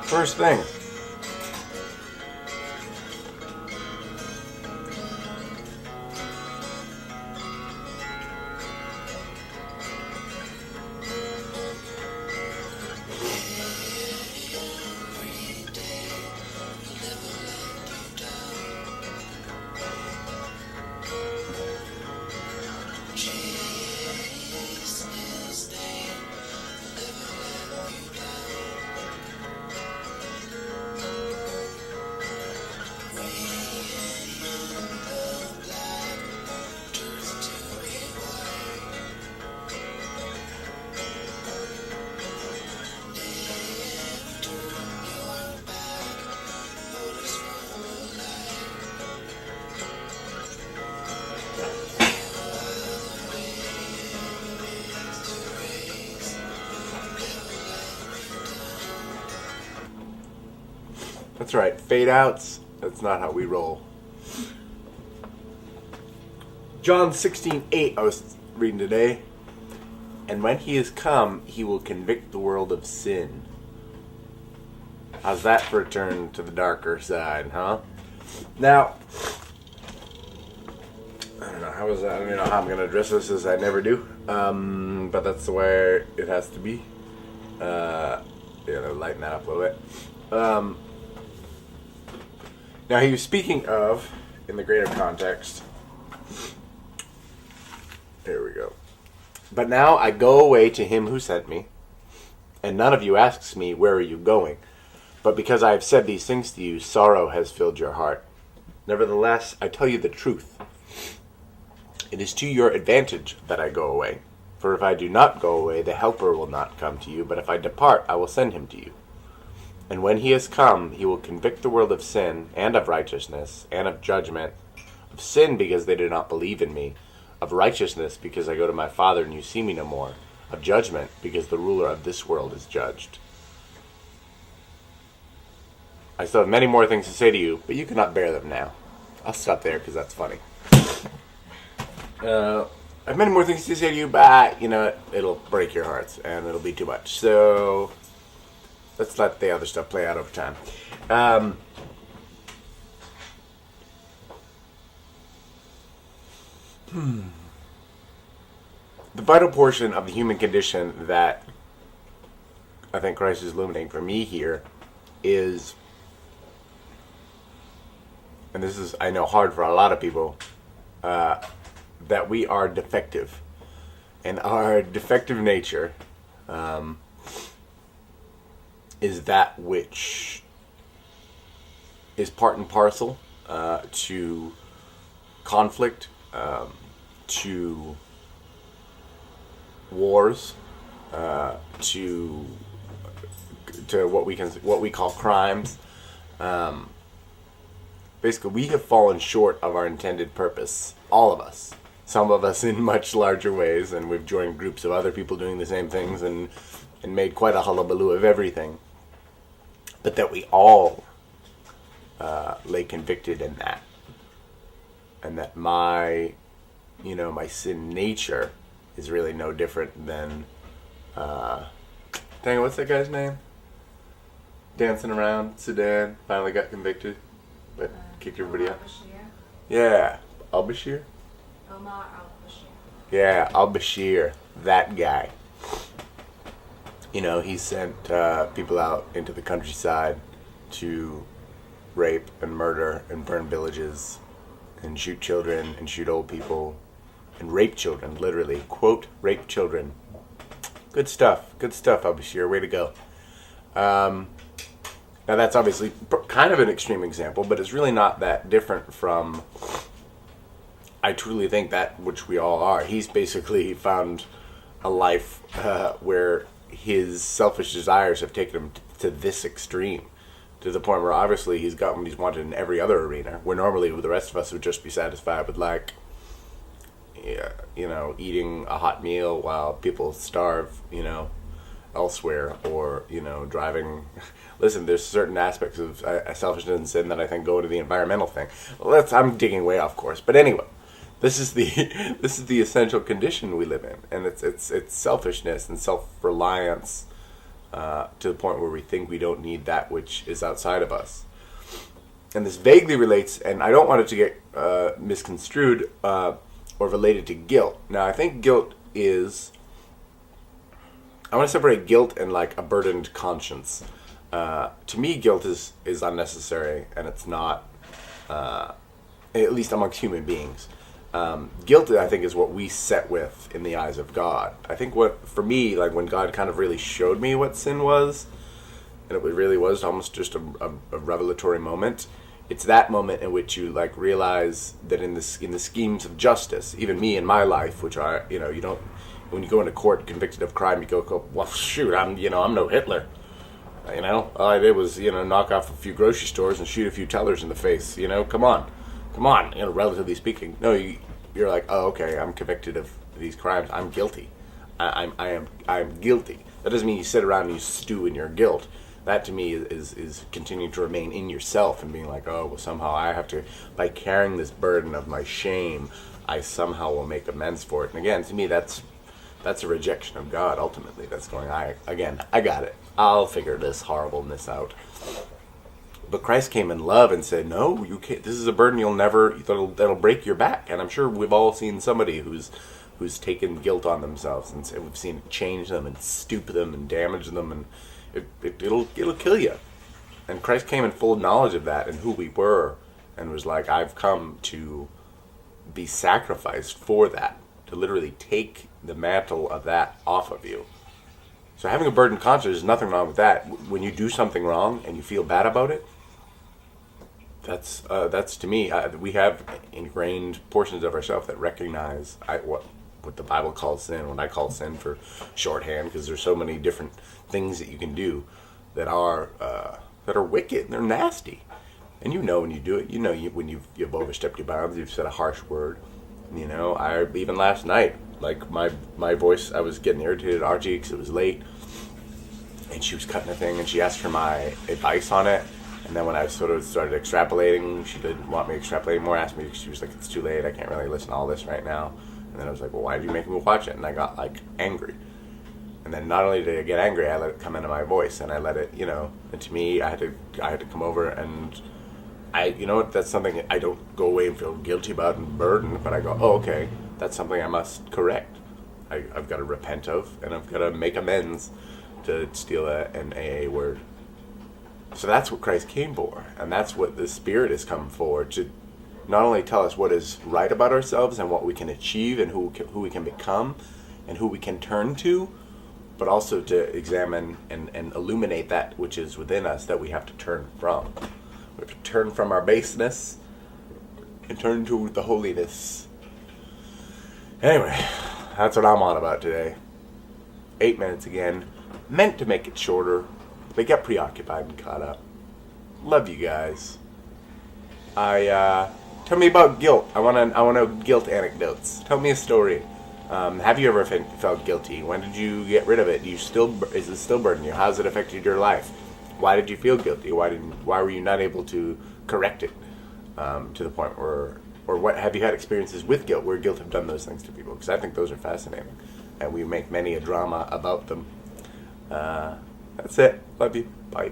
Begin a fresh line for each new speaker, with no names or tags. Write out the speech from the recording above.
First thing. That's right, fade outs. That's not how we roll. John 16:8 I was reading today. And when he is come, he will convict the world of sin. How's that for a turn to the darker side, huh? Now, I don't know how is that. I don't know how I'm going to address this, as I never do. But that's the way it has to be. Lighten that up a little bit. Now, he was speaking of, in the greater context, here we go. But now I go away to him who sent me, and none of you asks me, where are you going? But because I have said these things to you, sorrow has filled your heart. Nevertheless, I tell you the truth. It is to your advantage that I go away. For if I do not go away, the Helper will not come to you, but if I depart, I will send him to you. And when he has come, he will convict the world of sin, and of righteousness, and of judgment. Of sin, because they do not believe in me. Of righteousness, because I go to my Father, and you see me no more. Of judgment, because the ruler of this world is judged. I still have many more things to say to you, but you cannot bear them now. I'll stop there, because that's funny. I have many more things to say to you, but, it'll break your hearts, and it'll be too much. So, let's let the other stuff play out over time. The vital portion of the human condition that I think Christ is illuminating for me here is, and this is, I know, hard for a lot of people, that we are defective. And our defective nature is that which is part and parcel to conflict, to wars, to what we call crimes. Basically, we have fallen short of our intended purpose, all of us. Some of us in much larger ways, and we've joined groups of other people doing the same things and made quite a hullabaloo of everything. But that we all lay convicted in that. And that my sin nature is really no different than, dang it, what's that guy's name? Dancing around Sudan, finally got convicted, but kicked everybody out. Yeah, al-Bashir?
Omar al-Bashir.
Yeah, al-Bashir, that guy. He sent people out into the countryside to rape and murder and burn villages and shoot children and shoot old people and rape children, literally. Quote, rape children. Good stuff, al-Bashir, way to go. Now that's obviously kind of an extreme example, but it's really not that different from, I truly think, that which we all are. He's basically found a life where his selfish desires have taken him to this extreme, to the point where obviously he's got what he's wanted in every other arena, where normally the rest of us would just be satisfied with, eating a hot meal while people starve, elsewhere, or, driving. Listen, there's certain aspects of selfishness and sin that I think go to the environmental thing. I'm digging way off course, but anyway, this is the essential condition we live in, and it's selfishness and self-reliance to the point where we think we don't need that which is outside of us. And this vaguely relates, and I don't want it to get misconstrued or related to guilt. Now, I think guilt is... I want to separate guilt and like a burdened conscience. To me, guilt is unnecessary, and it's not, at least amongst human beings. Guilt, I think, is what we set with in the eyes of God. I think for me, like when God kind of really showed me what sin was, and it really was almost just a revelatory moment. It's that moment in which you like realize that in the schemes of justice, even me in my life, which you don't, when you go into court convicted of crime, you go, well, shoot, I'm no Hitler. All I did was, knock off a few grocery stores and shoot a few tellers in the face. Come on, relatively speaking. No, you're like, oh, okay, I'm convicted of these crimes. I'm guilty. I am guilty. That doesn't mean you sit around and you stew in your guilt. That to me is continuing to remain in yourself and being like, oh, well, somehow I have to, by carrying this burden of my shame, I somehow will make amends for it. And again, to me, that's a rejection of God. Ultimately, that's going, I got it. I'll figure this horribleness out. But Christ came in love and said, no, you can't. This is a burden that'll break your back. And I'm sure we've all seen somebody who's taken guilt on themselves, and we've seen it change them and stoop them and damage them, and it'll kill you. And Christ came in full knowledge of that and who we were, and was like, I've come to be sacrificed for that, to literally take the mantle of that off of you. So having a burdened conscience, there's nothing wrong with that. When you do something wrong and you feel bad about it, that's to me, we have ingrained portions of ourselves that recognize what the Bible calls sin, what I call sin for shorthand, because there's so many different things that you can do that are wicked and they're nasty. And when you do it, when you've overstepped your bounds, you've said a harsh word. Even last night, like my voice, I was getting irritated at Archie because it was late, and she was cutting a thing, and she asked for my advice on it. And then when I sort of started extrapolating, she didn't want me to extrapolate more. Asked me, she was like, it's too late. I can't really listen to all this right now. And then I was like, well, why did you make me watch it? And I got like angry. And then not only did I get angry, I let it come into my voice, and I let it, and to me, I had to come over, and that's something I don't go away and feel guilty about and burdened, but I go, oh, okay, that's something I must correct. I've got to repent of, and I've got to make amends, to steal an AA word. So that's what Christ came for, and that's what the Spirit has come for, to not only tell us what is right about ourselves and what we can achieve and who we can become and who we can turn to, but also to examine and illuminate that which is within us that we have to turn from. We have to turn from our baseness and turn to the holiness. Anyway, that's what I'm on about today. 8 minutes again. Meant to make it shorter. They got preoccupied and caught up. Love you guys. Tell me about guilt. I want to know guilt anecdotes. Tell me a story. Have you ever felt guilty? When did you get rid of it? Is it still burdening you? How's it affected your life? Why did you feel guilty? Why were you not able to correct it to the point where, or what have you had experiences with guilt where guilt have done those things to people? Because I think those are fascinating, and we make many a drama about them. That's it. Love you. Bye.